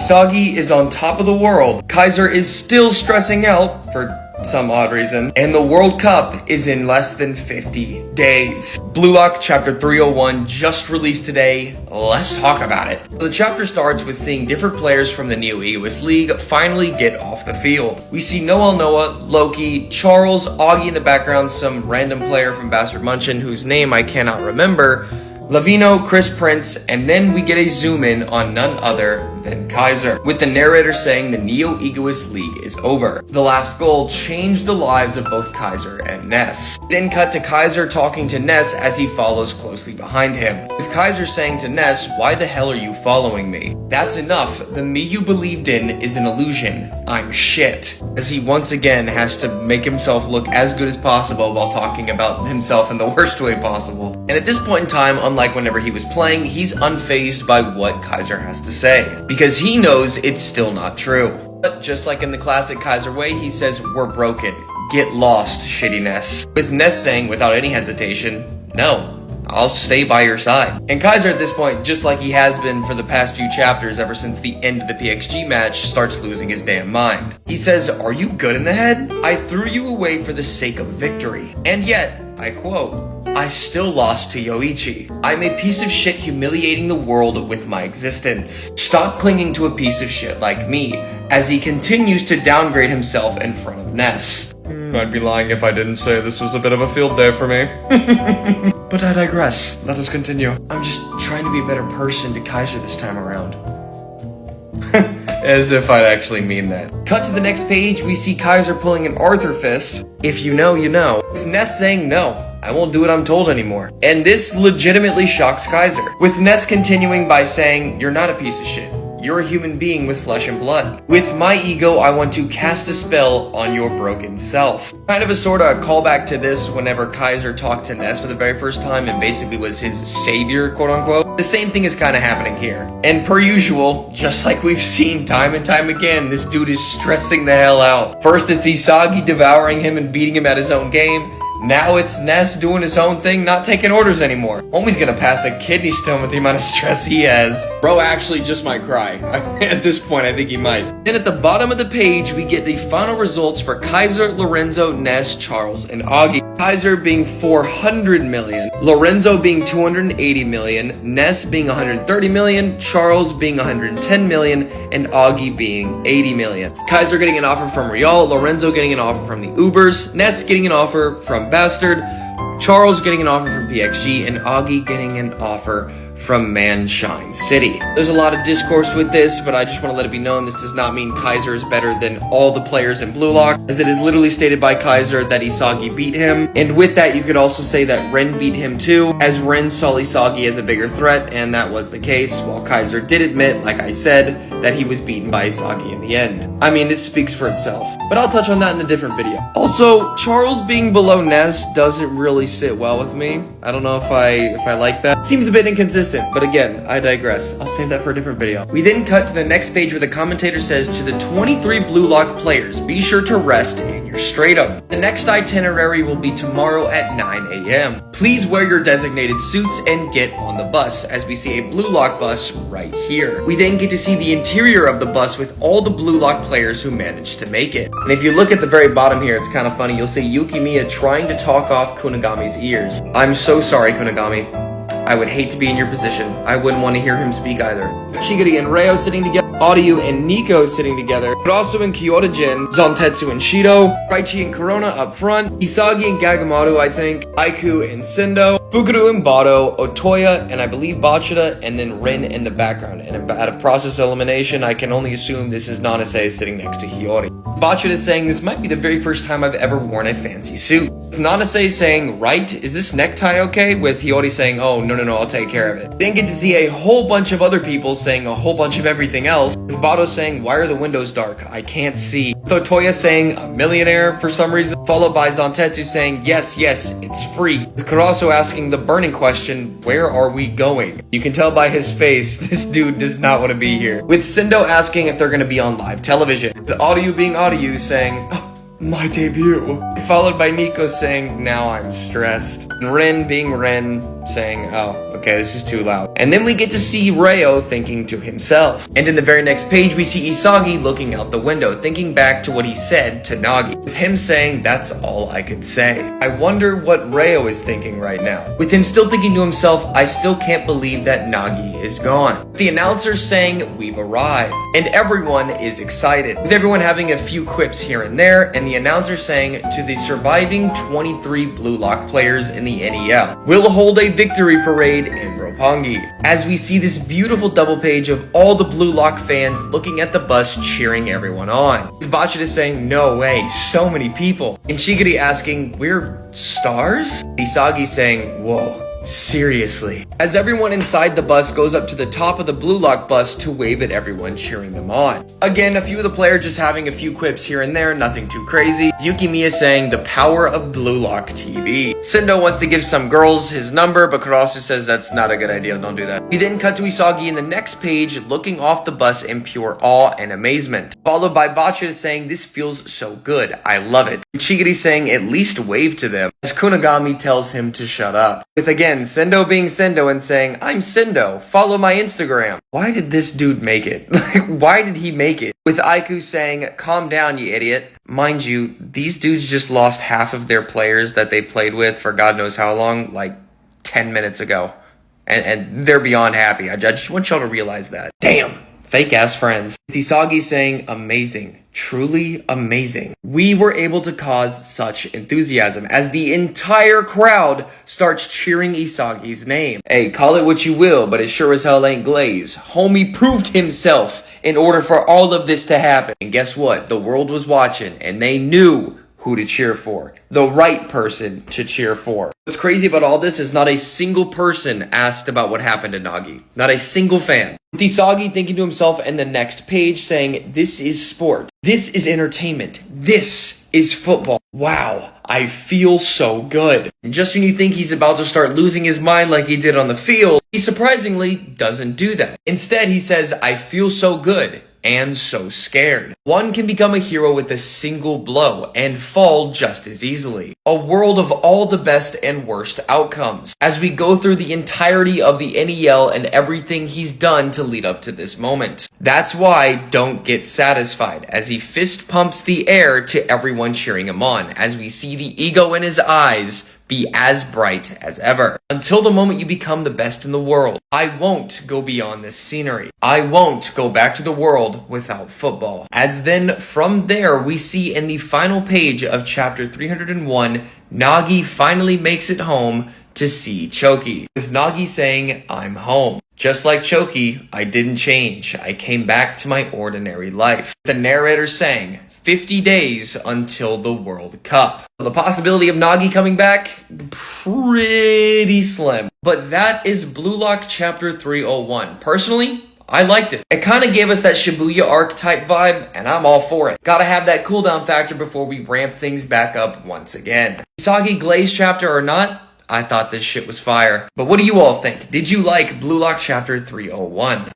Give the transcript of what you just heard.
Isagi is on top of the world. Kaiser is still stressing out for some odd reason. And the World Cup is in less than 50 days. Blue Lock Chapter 301 just released today. Let's talk about it. The chapter starts with seeing different players from the Neo Egoist League finally get off the field. We see Noah, Loki, Charles, Augie in the background, some random player from Bastard Munchin whose name I cannot remember, Lavino, Chris Prince, and then we get a zoom in on none other than Kaiser, with the narrator saying the Neo Egoist League is over. The last goal changed the lives of both Kaiser and Ness. Then cut to Kaiser talking to Ness as he follows closely behind him, with Kaiser saying to Ness, "Why the hell are you following me? That's enough. The me you believed in is an illusion. I'm shit." As he once again has to make himself look as good as possible while talking about himself in the worst way possible. And at this point in time, unlike whenever he was playing, he's unfazed by what Kaiser has to say, because he knows it's still not true. But just like in the classic Kaiser way, he says, "We're broken. Get lost, shitty Ness." With Ness saying without any hesitation, "No, I'll stay by your side." And Kaiser at this point, just like he has been for the past few chapters ever since the end of the PXG match, starts losing his damn mind. He says, "Are you good in the head? I threw you away for the sake of victory. And yet," I quote, "I still lost to Yoichi. I'm a piece of shit humiliating the world with my existence. Stop clinging to a piece of shit like me," as he continues to downgrade himself in front of Ness. I'd be lying if I didn't say this was a bit of a field day for me. But I digress. Let us continue. I'm just trying to be a better person to Kaiser this time around. As if I'd actually mean that. Cut to the next page, we see Kaiser pulling an Arthur fist. If you know, you know. With Ness saying, "No, I won't do what I'm told anymore." And this legitimately shocks Kaiser. With Ness continuing by saying, "You're not a piece of shit. You're a human being with flesh and blood. With my ego, I want to cast a spell on your broken self." Kind of a sort of a callback to this whenever Kaiser talked to Ness for the very first time and basically was his savior, quote unquote. The same thing is kind of happening here. And per usual, just like we've seen time and time again, this dude is stressing the hell out. First it's Isagi devouring him and beating him at his own game. Now it's Ness doing his own thing, not taking orders anymore. Homie's gonna pass a kidney stone with the amount of stress he has. Bro actually just might cry. At this point, I think he might. Then at the bottom of the page, we get the final results for Kaiser, Lorenzo, Ness, Charles, and Augie. Kaiser being 400 million, Lorenzo being 280 million, Ness being 130 million, Charles being 110 million, and Augie being 80 million. Kaiser getting an offer from Real, Lorenzo getting an offer from the Ubers, Ness getting an offer from Bastard, Charles getting an offer from PXG, and Augie getting an offer from Manshine City. There's a lot of discourse with this, but I just want to let it be known this does not mean Kaiser is better than all the players in Blue Lock, as it is literally stated by Kaiser that Isagi beat him. And with that, you could also say that Ren beat him too, as Ren saw Isagi as a bigger threat, and that was the case, while Kaiser did admit, like I said, that he was beaten by Isagi in the end. I mean, it speaks for itself, but I'll touch on that in a different video. Also, Charles being below Ness doesn't really sit well with me. I don't know if I like that. Seems a bit inconsistent. But again, I digress. I'll save that for a different video. We then cut to the next page where the commentator says to the 23 Blue Lock players, be sure to rest in your stratum. The next itinerary will be tomorrow at 9 a.m. Please wear your designated suits and get on the bus, as we see a Blue Lock bus right here. We then get to see the interior of the bus with all the Blue Lock players who managed to make it. And if you look at the very bottom here, it's kind of funny. You'll see Yukimiya trying to talk off Kunigami's ears. I'm so sorry, Kunigami. I would hate to be in your position. I wouldn't want to hear him speak either. Shigiri and Reo sitting together, Audio and Nico sitting together, but also in Kyoto-jin, Zantetsu and Shido, Raichi and Corona up front, Isagi and Gagamaru, I think, Aiku and Sendo, Fukuru and Bado, Otoya, and I believe Bachida, and then Rin in the background. And out of process elimination, I can only assume this is Nanase sitting next to Hiyori. Bachida is saying this might be the very first time I've ever worn a fancy suit. Nanase saying, right, is this necktie okay? With Hiyori saying, oh, no, I'll take care of it. Then get to see a whole bunch of other people saying a whole bunch of everything else. With Bado saying, why are the windows dark? I can't see. With Otoya saying, a millionaire for some reason. Followed by Zantetsu saying, yes, it's free. With Karasu asking the burning question, where are we going? You can tell by his face, this dude does not want to be here. With Sendo asking if they're going to be on live television. The Audio being Audio saying, oh, my debut. Followed by Nico saying, now I'm stressed. And Ren being Ren, saying, oh, okay, this is too loud. And then we get to see Reo thinking to himself. And in the very next page, we see Isagi looking out the window, thinking back to what he said to Nagi, with him saying, that's all I could say. I wonder what Reo is thinking right now. With him still thinking to himself, I still can't believe that Nagi is gone. The announcer saying, we've arrived. And everyone is excited, with everyone having a few quips here and there, and the announcer saying, to the surviving 23 Blue Lock players in the NEL, we'll hold a victory parade in Roppongi. As we see this beautiful double page of all the Blue Lock fans looking at the bus cheering everyone on. With Bachita saying, no way, so many people. And Shigiri asking, we're stars? Isagi saying, whoa. Seriously. As everyone inside the bus goes up to the top of the Blue Lock bus to wave at everyone cheering them on. Again, a few of the players just having a few quips here and there, nothing too crazy. Yukimiya saying the power of Blue Lock TV. Sendo wants to give some girls his number, but Kurasu says that's not a good idea, don't do that. We then cut to Isagi in the next page looking off the bus in pure awe and amazement. Followed by Bachita saying this feels so good, I love it. Chigiri saying at least wave to them, as Kunigami tells him to shut up. With again Sendo being Sendo and saying, I'm Sendo, follow my Instagram. Why did this dude make it? Like, why did he make it? With Aiku saying, calm down, you idiot. Mind you, these dudes just lost half of their players that they played with for God knows how long, like 10 minutes ago. And they're beyond happy. I just want y'all to realize that. Damn. Fake ass friends. With Isagi saying, amazing. Truly amazing. We were able to cause such enthusiasm as the entire crowd starts cheering Isagi's name. Hey, call it what you will, but it sure as hell ain't Glaze. Homie proved himself in order for all of this to happen. And guess what? The world was watching and they knew who to cheer for. The right person to cheer for. What's crazy about all this is not a single person asked about what happened to Nagi. Not a single fan. With Isagi thinking to himself in the next page saying, this is sport. This is entertainment. This is football. Wow, I feel so good. And just when you think he's about to start losing his mind like he did on the field, he surprisingly doesn't do that. Instead, he says, I feel so good. And so scared. One can become a hero with a single blow and fall just as easily. A world of all the best and worst outcomes. As we go through the entirety of the NEL and everything he's done to lead up to this moment. That's why don't get satisfied as he fist pumps the air to everyone cheering him on as we see the ego in his eyes be as bright as ever. Until the moment you become the best in the world. I won't go beyond this scenery. I won't go back to the world without football. As then from there we see in the final page of chapter 301, Nagi finally makes it home to see Choki. With Nagi saying, I'm home. Just like Choki, I didn't change. I came back to my ordinary life. The narrator saying, 50 days until the World Cup. The possibility of Nagi coming back, pretty slim. But that is Blue Lock Chapter 301. Personally, I liked it. It kind of gave us that Shibuya archetype vibe, and I'm all for it. Gotta have that cooldown factor before we ramp things back up once again. Isagi Glaze chapter or not, I thought this shit was fire. But what do you all think? Did you like Blue Lock Chapter 301?